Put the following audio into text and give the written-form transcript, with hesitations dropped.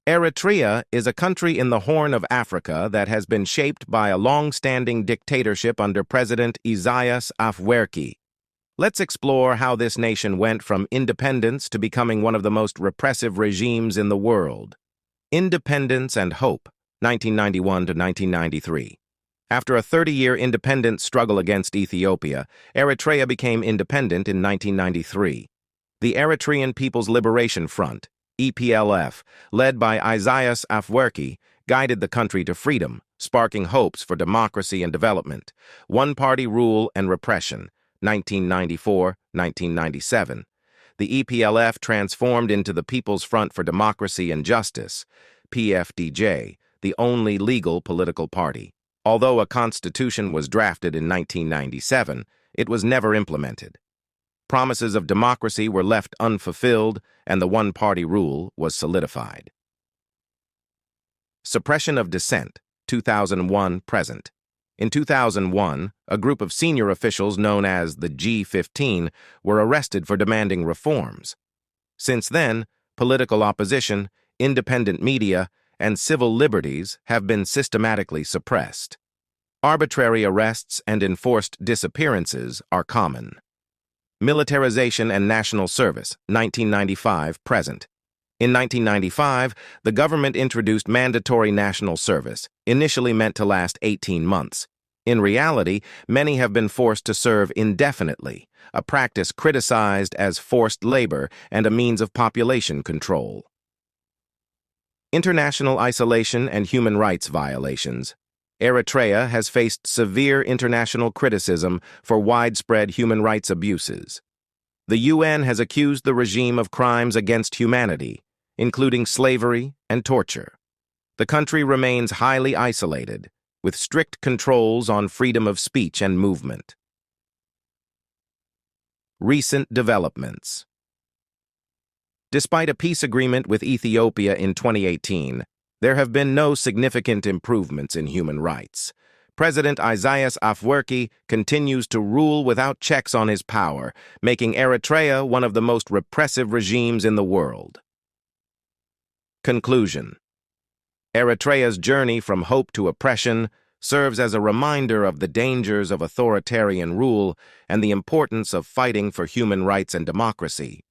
Eritrea is a country in the Horn of Africa that has been shaped by a long-standing dictatorship under President Isaias Afwerki. Let's explore how this nation went from independence to becoming one of the most repressive regimes in the world. Independence and Hope, 1991 to 1993. After a 30-year independence struggle against Ethiopia, Eritrea became independent in 1993. The Eritrean People's Liberation Front, EPLF, led by Isaias Afwerki, guided the country to freedom, sparking hopes for democracy and development. One-party rule and repression, 1994-1997. The EPLF transformed into the People's Front for Democracy and Justice, PFDJ, the only legal political party. Although a constitution was drafted in 1997, it was never implemented. Promises of democracy were left unfulfilled, and the one-party rule was solidified. Suppression of dissent, 2001-present. In 2001, a group of senior officials known as the G15 were arrested for demanding reforms. Since then, political opposition, independent media, and civil liberties have been systematically suppressed. Arbitrary arrests and enforced disappearances are common. Militarization and national service, 1995-present. In 1995, the government introduced mandatory national service, initially meant to last 18 months. In reality, many have been forced to serve indefinitely, a practice criticized as forced labor and a means of population control. International isolation and human rights violations. Eritrea has faced severe international criticism for widespread human rights abuses. The UN has accused the regime of crimes against humanity, including slavery and torture. The country remains highly isolated, with strict controls on freedom of speech and movement. Recent developments. Despite a peace agreement with Ethiopia in 2018, there have been no significant improvements in human rights. President Isaias Afwerki continues to rule without checks on his power, making Eritrea one of the most repressive regimes in the world. Conclusion. Eritrea's journey from hope to oppression serves as a reminder of the dangers of authoritarian rule and the importance of fighting for human rights and democracy,